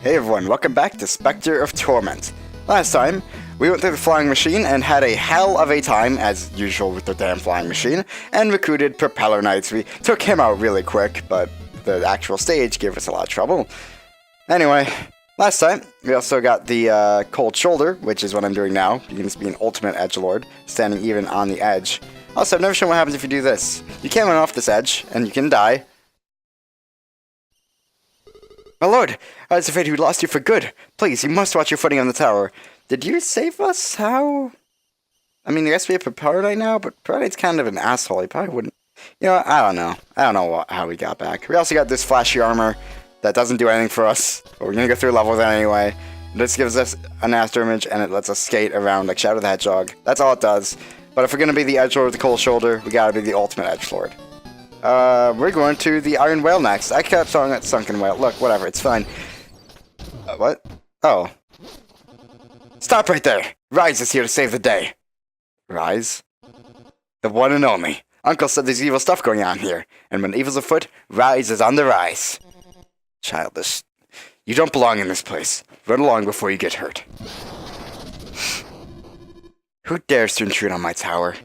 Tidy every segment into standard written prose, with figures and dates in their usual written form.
Hey everyone, welcome back to Specter of Torment. Last time, we went through the flying machine and had a hell of a time, as usual with the damn flying machine, and recruited Propeller Knights. We took him out really quick, but the actual stage gave us a lot of trouble. Anyway, last time, we also got the Cold Shoulder, which is what I'm doing now. You can just be an ultimate edgelord, standing even on the edge. Also, I've never shown what happens if you do this. You can't run off this edge, and you can die. My lord, I was afraid we lost you for good. Please, you must watch your footing on the tower. Did you save us? How? I mean, I guess we have Propeller Knight now, but Propeller Knight's kind of an asshole. He probably wouldn't... You know, I don't know. I don't know how we got back. We also got this flashy armor that doesn't do anything for us, but we're gonna go through a level with it anyway. This gives us an astro image, and it lets us skate around like Shadow the Hedgehog. That's all it does. But if we're gonna be the edgelord with the Cold Shoulder, we gotta be the ultimate edgelord. We're going to the Iron Whale next. I kept calling it Sunken Whale. Look, whatever, it's fine. What? Oh. Stop right there! Rise is here to save the day. Rise? The one and only. Uncle said there's evil stuff going on here, and when evil's afoot, Rise is on the rise. Childish. You don't belong in this place. Run along before you get hurt. Who dares to intrude on my tower?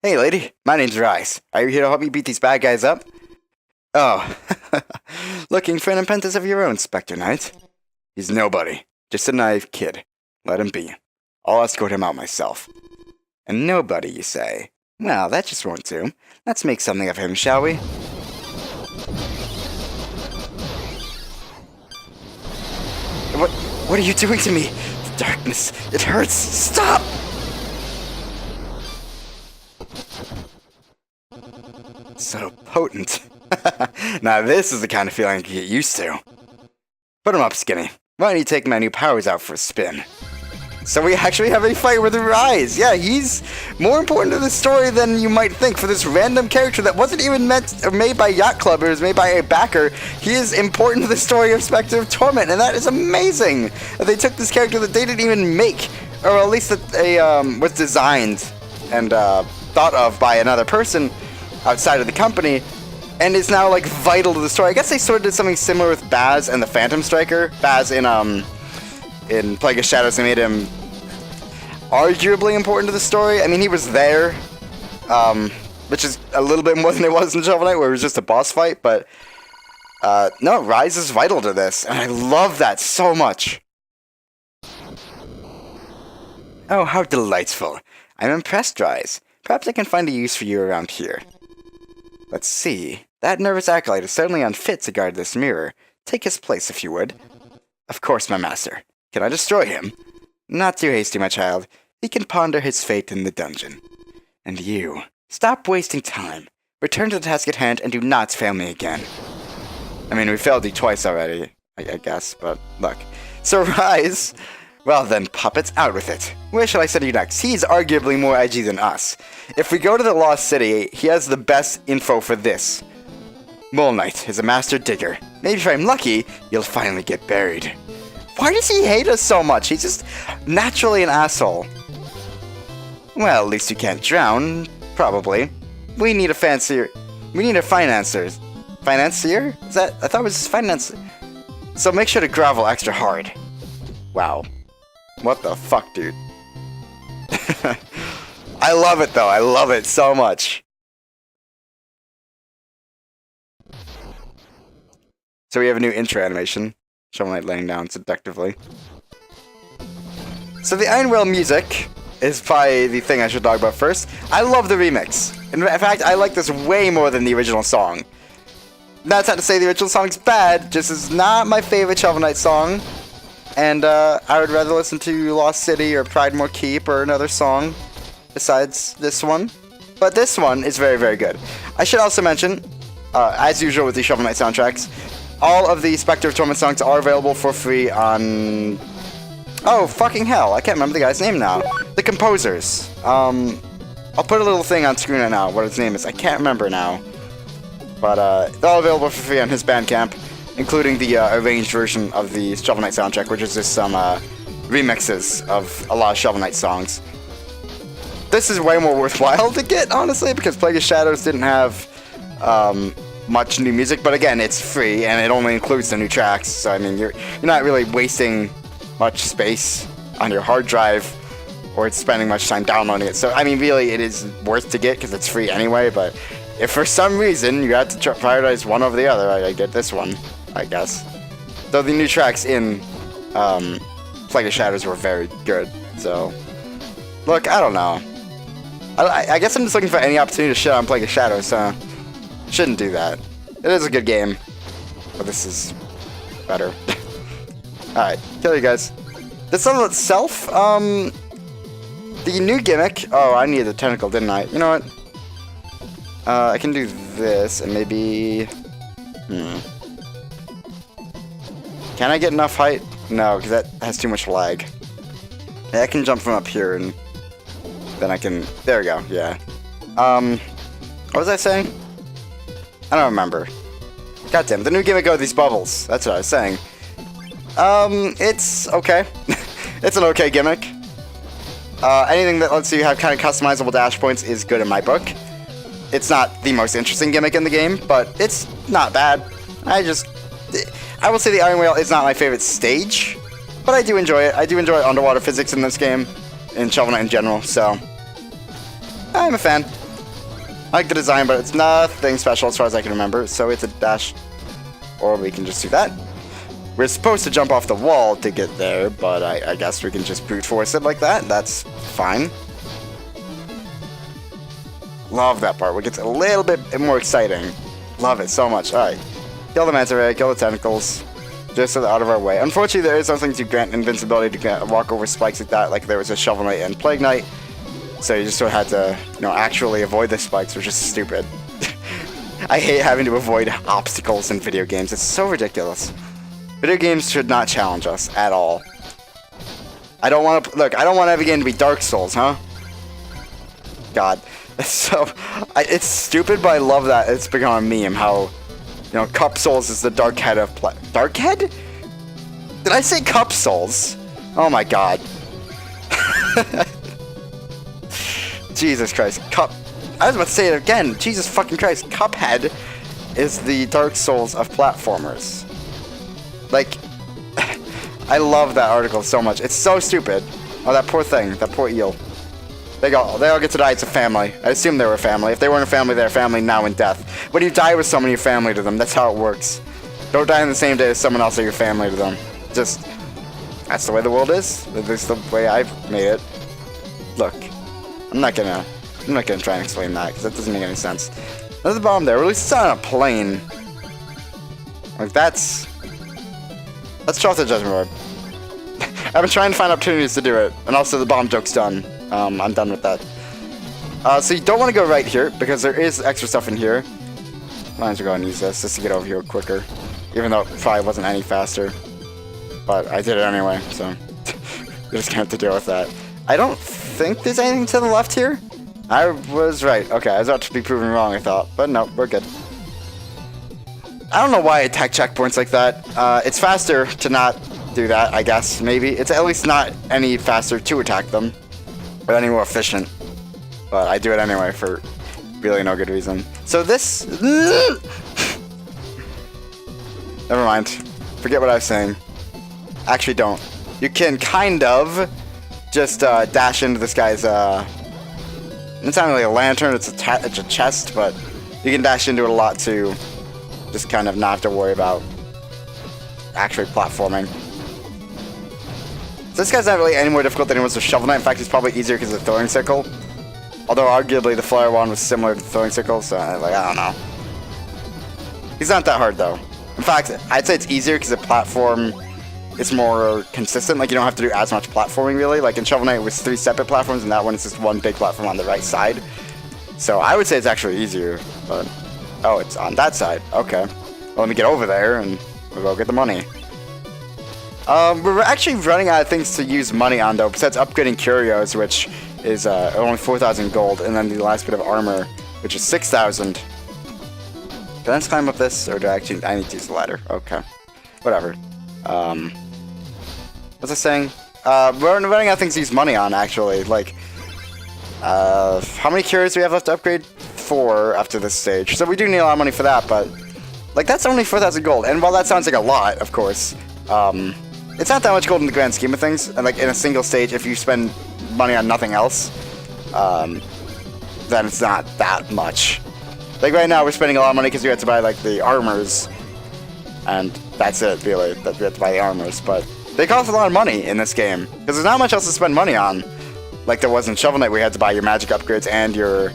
Hey lady, my name's Rise. Are you here to help me beat these bad guys up? Oh, looking for an apprentice of your own, Specter Knight? He's nobody, just a naive kid. Let him be. I'll escort him out myself. And nobody, you say? Well, that just won't do. Let's make something of him, shall we? What are you doing to me? The darkness, it hurts. Stop! So potent. Now this is the kind of feeling you can get used to. Put him up, Skinny. Why don't you take my new powers out for a spin? So we actually have a fight with Rise. Yeah, he's more important to the story than you might think for this random character that wasn't even meant or made by Yacht Club, it was made by a backer. He is important to the story of Specter of Torment, and that is amazing that they took this character that they didn't even make, or at least that they was designed and thought of by another person outside of the company, and is now like vital to the story. I guess they sort of did something similar with Baz and the Phantom Striker. Baz in Plague of Shadows, they made him arguably important to the story. I mean, he was there, which is a little bit more than it was in Shovel Knight, where it was just a boss fight, but no, Rise is vital to this, and I love that so much. Oh, how delightful. I'm impressed, Rise. Perhaps I can find a use for you around here. Let's see. That nervous acolyte is certainly unfit to guard this mirror. Take his place, if you would. Of course, my master. Can I destroy him? Not too hasty, my child. He can ponder his fate in the dungeon. And you, stop wasting time. Return to the task at hand and do not fail me again. I mean, we failed you twice already, I guess, but look. So Rise... Well then, puppets, out with it. Where shall I send you next? He's arguably more edgy than us. If we go to the Lost City, he has the best info for this. Mole Knight is a master digger. Maybe if I'm lucky, you'll finally get buried. Why does he hate us so much? He's just naturally an asshole. Well, at least you can't drown. Probably. We need a fancier... We need a financier. Financier? Is that... I thought it was finance... So make sure to grovel extra hard. Wow. What the fuck, dude? I love it, though. I love it so much. So we have a new intro animation. Shovel Knight laying down seductively. So the Iron Whale music is probably the thing I should talk about first. I love the remix. In fact, I like this way more than the original song. That's not to say the original song's bad, just is not my favorite Shovel Knight song. And I would rather listen to Lost City or Pridemore Keep or another song besides this one. But this one is very, very good. I should also mention, as usual with the Shovel Knight soundtracks, all of the Specter of Torment songs are available for free on... Oh, fucking hell, I can't remember the guy's name now. The composers. I'll put a little thing on screen right now, what his name is. I can't remember now. But they're all available for free on his Bandcamp, including the arranged version of the Shovel Knight soundtrack, which is just some remixes of a lot of Shovel Knight songs. This is way more worthwhile to get, honestly, because Plague of Shadows didn't have much new music, but again, it's free and it only includes the new tracks. So I mean, you're not really wasting much space on your hard drive, or it's spending much time downloading it. So I mean, really, it is worth to get because it's free anyway. But if for some reason you had to prioritize one over the other, I get this one, I guess. Though the new tracks in Plague of Shadows were very good. So look, I don't know. I guess I'm just looking for any opportunity to shit on Plague of Shadows. Shouldn't do that. It is a good game, but this is better. Alright, kill you guys. This level itself, the new gimmick. Oh, I needed the tentacle, didn't I? You know what? I can do this and maybe. Can I get enough height? No, because that has too much lag. Yeah, I can jump from up here and then I can. There we go. Yeah. What was I saying? I don't remember. Goddamn, the new gimmick of these bubbles. That's what I was saying. It's okay. It's an okay gimmick. Anything that lets you have kind of customizable dash points is good in my book. It's not the most interesting gimmick in the game, but it's not bad. I will say the Iron Whale is not my favorite stage, but I do enjoy it. I do enjoy underwater physics in this game, in Shovel Knight in general, so I'm a fan. I like the design, but it's nothing special as far as I can remember, so it's a dash, or we can just do that. We're supposed to jump off the wall to get there, but I guess we can just brute force it like that. That's fine. Love that part, where it gets a little bit more exciting. Love it so much. Alright, kill the manta ray, kill the tentacles, just so they're out of our way. Unfortunately, there is something to grant invincibility to walk over spikes like that, like there was a Shovel Knight and Plague Knight. So you just sort of had to, actually avoid the spikes, which is stupid. I hate having to avoid obstacles in video games. It's so ridiculous. Video games should not challenge us at all. I don't want to, look, I don't want every game to be Dark Souls, huh? God. It's stupid, but I love that it's become a meme, how, Cup Souls is the Dark Head of Dark Head? Did I say Cup Souls? Oh my god. Jesus Christ, I was about to say it again. Jesus fucking Christ, Cuphead is the Dark Souls of platformers. Like, I love that article so much. It's so stupid. Oh, that poor thing, that poor eel. They all get to die. It's a family. I assume they were a family. If they weren't a family, they're a family now in death. When you die with someone, you're family to them. That's how it works. Don't die on the same day as someone else, or you're family to them. Just, that's the way the world is. That's the way I've made it. Look. I'm not gonna try and explain that, because that doesn't make any sense. There's a bomb there. At least it's on a plane. Like, let's trust the Judgment Orb. I've been trying to find opportunities to do it, and also the bomb joke's done. I'm done with that. So you don't want to go right here, because there is extra stuff in here. Might as well go and use this, just to get over here quicker. Even though it probably wasn't any faster. But I did it anyway, so you're just gonna have to deal with that. I don't think there's anything to the left here. I was right. Okay, I was about to be proven wrong, I thought. But no, we're good. I don't know why I attack checkpoints like that. It's faster to not do that, I guess, maybe. It's at least not any faster to attack them. Or any more efficient. But I do it anyway for really no good reason. So this... Never mind. Forget what I was saying. Actually, don't. You can kind of just dash into this guy's... It's not really a lantern, it's a chest, but you can dash into it a lot too. Just kind of not have to worry about actually platforming. So this guy's not really any more difficult than he was with Shovel Knight. In fact, he's probably easier because of the throwing sickle. Although arguably the flare wand was similar to the throwing sickle, so I don't know. He's not that hard though. In fact, I'd say it's easier because the platform is more consistent. Like, you don't have to do as much platforming really. Like in Shovel Knight it was 3 separate platforms, and that one is just one big platform on the right side. So I would say it's actually easier, but... Oh, it's on that side. Okay. Well, let me get over there and we'll go get the money. We're actually running out of things to use money on though, besides upgrading curios, which is only 4,000 gold, and then the last bit of armor, which is 6,000. Can I just climb up this, or do I need to use the ladder? Okay. Whatever. What was I saying? We're running out of things to use money on, actually. Like, how many curios do we have left to upgrade? 4 after this stage. So we do need a lot of money for that, but like that's only 4,000 gold. And while that sounds like a lot, of course, it's not that much gold in the grand scheme of things. And like in a single stage, if you spend money on nothing else, then it's not that much. Like right now, we're spending a lot of money because we had to buy like the armors, and that's it really. That we had to buy the armors, but they cost a lot of money in this game because there's not much else to spend money on. Like there was in Shovel Knight, where you had to buy your magic upgrades and your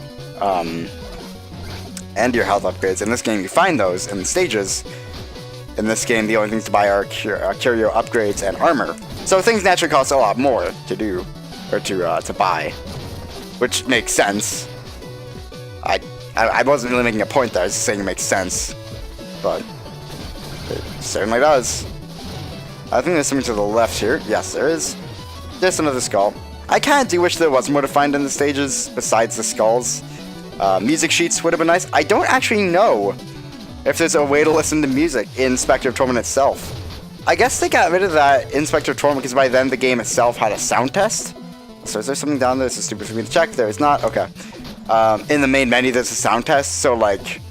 health upgrades. In this game, you find those in the stages. In this game, the only things to buy are curio upgrades and armor. So things naturally cost a lot more to do, or to buy, which makes sense. I wasn't really making a point there. I was just saying it makes sense, but it certainly does. I think there's something to the left here. Yes, there is. There's another skull. I kind of do wish there was more to find in the stages besides the skulls. Music sheets would have been nice. I don't actually know if there's a way to listen to music in Specter of Torment itself. I guess they got rid of that in Specter of Torment because by then the game itself had a sound test. So is there something down there? This is stupid for me to check. There is not. Okay. In the main menu, there's a sound test, so like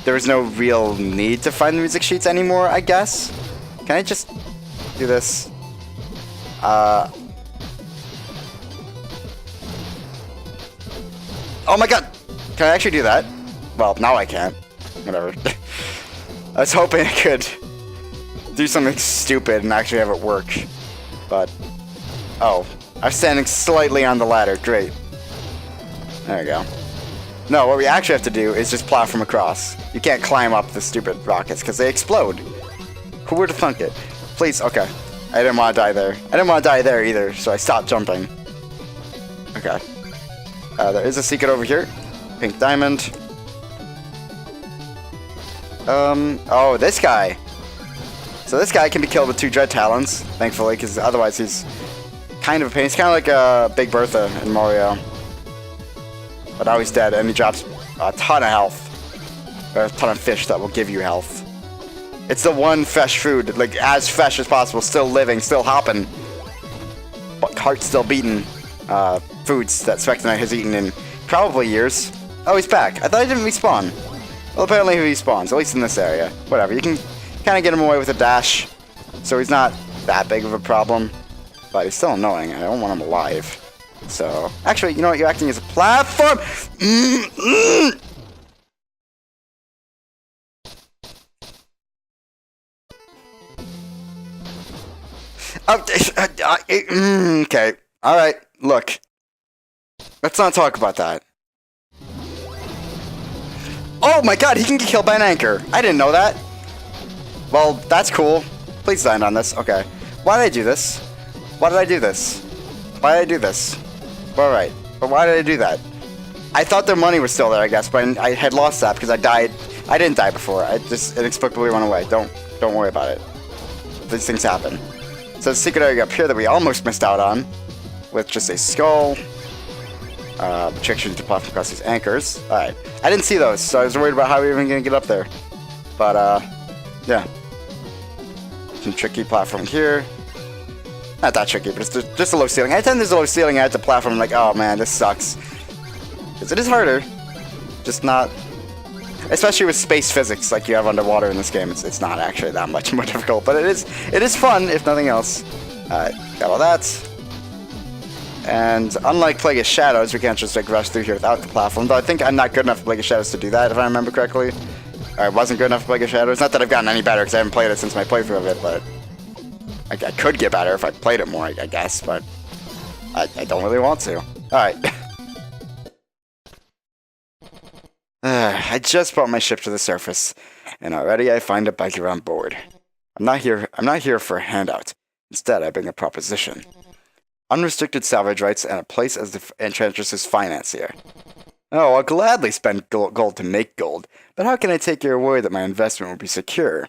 there is no real need to find the music sheets anymore, I guess. Can I just do this? Oh my god! Can I actually do that? Well, now I can't. Whatever. I was hoping I could do something stupid and actually have it work. But, oh. I'm standing slightly on the ladder. Great. There we go. No, what we actually have to do is just platform across. You can't climb up the stupid rockets because they explode. Who would have thunk it? Please, okay. I didn't want to die there. I didn't want to die there either, so I stopped jumping. Okay. There is a secret over here. Pink diamond. Oh, this guy. So this guy can be killed with 2 dread talons, thankfully, because otherwise he's kind of a pain. He's kind of like Big Bertha in Mario. But now he's dead, and he drops a ton of health. Or a ton of fish that will give you health. It's the one fresh food, like as fresh as possible, still living, still hopping. But heart still beating foods that Specter Knight has eaten in probably years. Oh, he's back. I thought he didn't respawn. Well, apparently he respawns, at least in this area. Whatever, you can kind of get him away with a dash. So he's not that big of a problem. But he's still annoying. I don't want him alive. So, actually, you know what? You're acting as a platform. Okay. All right. Look. Let's not talk about that. Oh my god, he can get killed by an anchor. I didn't know that. Well, that's cool. Please land on this. Okay. Why did I do this? Why did I do this? Why did I do this? Alright. But why did I do that? I thought their money was still there, I guess, but I had lost that because I died. I didn't die before. I just inexplicably went away. Don't worry about it. These things happen. So the secret area up here that we almost missed out on, with just a skull, which actually to platform across these anchors. Alright. I didn't see those, so I was worried about how we were even going to get up there. But, yeah. Some tricky platform here. Not that tricky, but it's just a low ceiling. Anytime there's a low ceiling, I hit the platform, I'm like, oh man, this sucks. Because it is harder. Just not... Especially with space physics like you have underwater in this game, it's not actually that much more difficult. But it is fun, if nothing else. Alright, got all that. And unlike Plague of Shadows, we can't just like rush through here without the platform. Though I think I'm not good enough for Plague of Shadows to do that, if I remember correctly. Or I wasn't good enough for Plague of Shadows. Not that I've gotten any better, because I haven't played it since my playthrough of it, but... I could get better if I played it more, I guess, but... I don't really want to. Alright. I just brought my ship to the surface, and already I find a biker on board. I'm not here for a handout. Instead, I bring a proposition. Unrestricted salvage rights and a place as the Enchantress's financier. Oh, I'll gladly spend gold to make gold, but how can I take your word that my investment will be secure?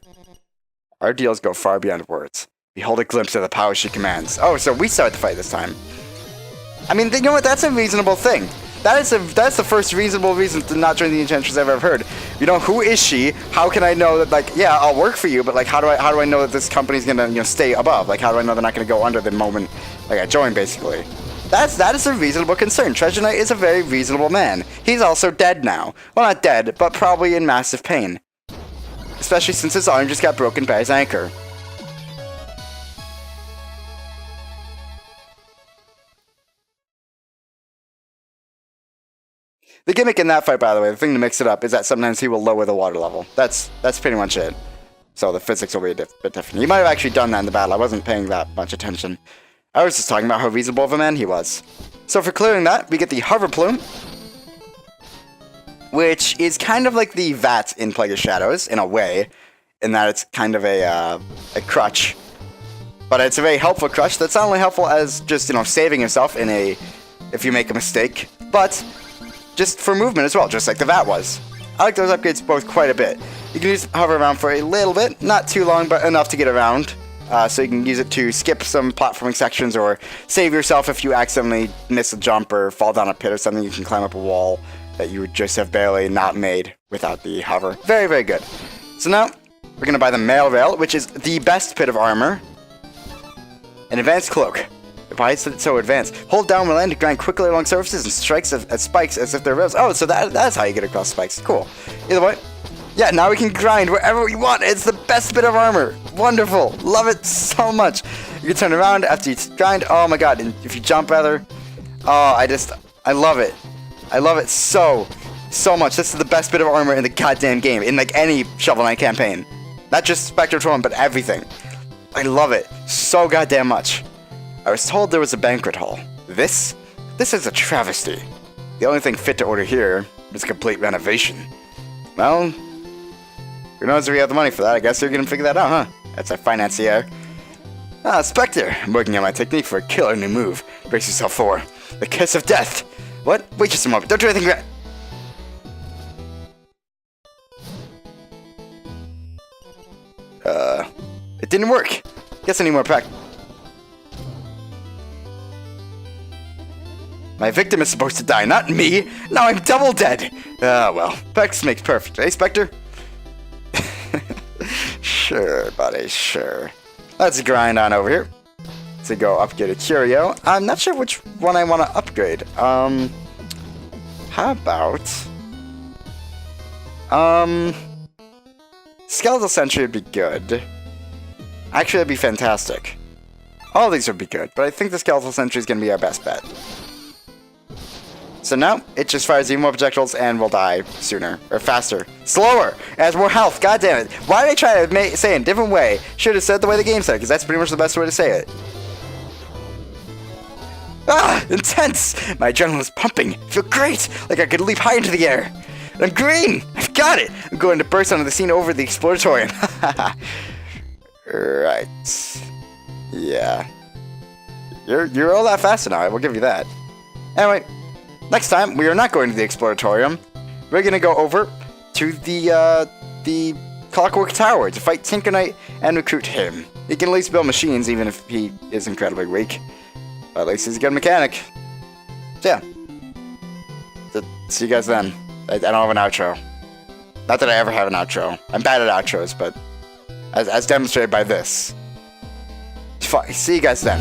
Our deals go far beyond words. Behold a glimpse of the power she commands. Oh, so we started the fight this time. I mean, you know what? That's a reasonable thing. That's the first reasonable reason to not join the Enchantress I've ever heard. You know, who is she? How can I know that, like, yeah, I'll work for you, but, like, how do I know that this company's gonna, stay above? Like, how do I know they're not gonna go under the moment, like, I join, basically? That is a reasonable concern. Treasure Knight is a very reasonable man. He's also dead now. Well, not dead, but probably in massive pain. Especially since his arm just got broken by his anchor. The gimmick in that fight, by the way, the thing to mix it up, is that sometimes he will lower the water level. That's pretty much it. So the physics will be a bit different. He might have actually done that in the battle. I wasn't paying that much attention. I was just talking about how reasonable of a man he was. So for clearing that, we get the Hover Plume, which is kind of like the Vat in Plague of Shadows, in a way, in that it's kind of a crutch. But it's a very helpful crutch that's not only helpful as just, you know, saving yourself if you make a mistake, but just for movement as well, just like the Vat was. I like those upgrades both quite a bit. You can use Hover around for a little bit, not too long, but enough to get around. So you can use it to skip some platforming sections or save yourself if you accidentally miss a jump or fall down a pit or something. You can climb up a wall that you would just have barely not made without the hover. Very, very good. So now, we're going to buy the Mail Rail, which is the best pit of armor. An Advanced Cloak. Why is it so advanced? Hold down when land to grind quickly along surfaces and strikes at spikes as if they're rails. Oh, so that's how you get across spikes. Cool. Either way. Yeah, now we can grind wherever we want. It's the best bit of armor. Wonderful. Love it so much. You can turn around after you grind. Oh my god. And if you jump, rather. Oh, I love it. I love it so much. This is the best bit of armor in the goddamn game. In like any Shovel Knight campaign. Not just Specter of Torment, but everything. I love it so goddamn much. I was told there was a banquet hall. This is a travesty. The only thing fit to order here is a complete renovation. Well, who knows if we have the money for that? I guess you're gonna figure that out, huh? That's our financier. Ah, Spectre. I'm working on my technique for a killer new move. Brace yourself for the kiss of death. What? Wait just a moment. Don't do anything. It didn't work. Guess I need more practice. My victim is supposed to die, not me. Now I'm double dead. Ah, well. Practice makes perfect, eh, Spectre? Sure, buddy, sure. Let's grind on over here to go upgrade a curio. I'm not sure which one I want to upgrade. How about... Skeletal Sentry would be good. Actually, that'd be fantastic. All these would be good, but I think the Skeletal Sentry is going to be our best bet. So now, it just fires even more projectiles and will die sooner. Or faster. Slower! It has more health, god damn it. Why did I try to say it a different way? Should have said the way the game said, because that's pretty much the best way to say it. Ah! Intense! My adrenaline is pumping. I feel great! Like I could leap high into the air. And I'm green! I've got it! I'm going to burst onto the scene over the Exploratorium. Right. Yeah. You're all that faster now, I will give you that. Anyway. Next time, we are not going to the Exploratorium. We're going to go over to the Clockwork Tower to fight Tinker Knight and recruit him. He can at least build machines, even if he is incredibly weak. But at least he's a good mechanic. So yeah. See you guys then. I don't have an outro. Not that I ever have an outro. I'm bad at outros, but as demonstrated by this. See you guys then.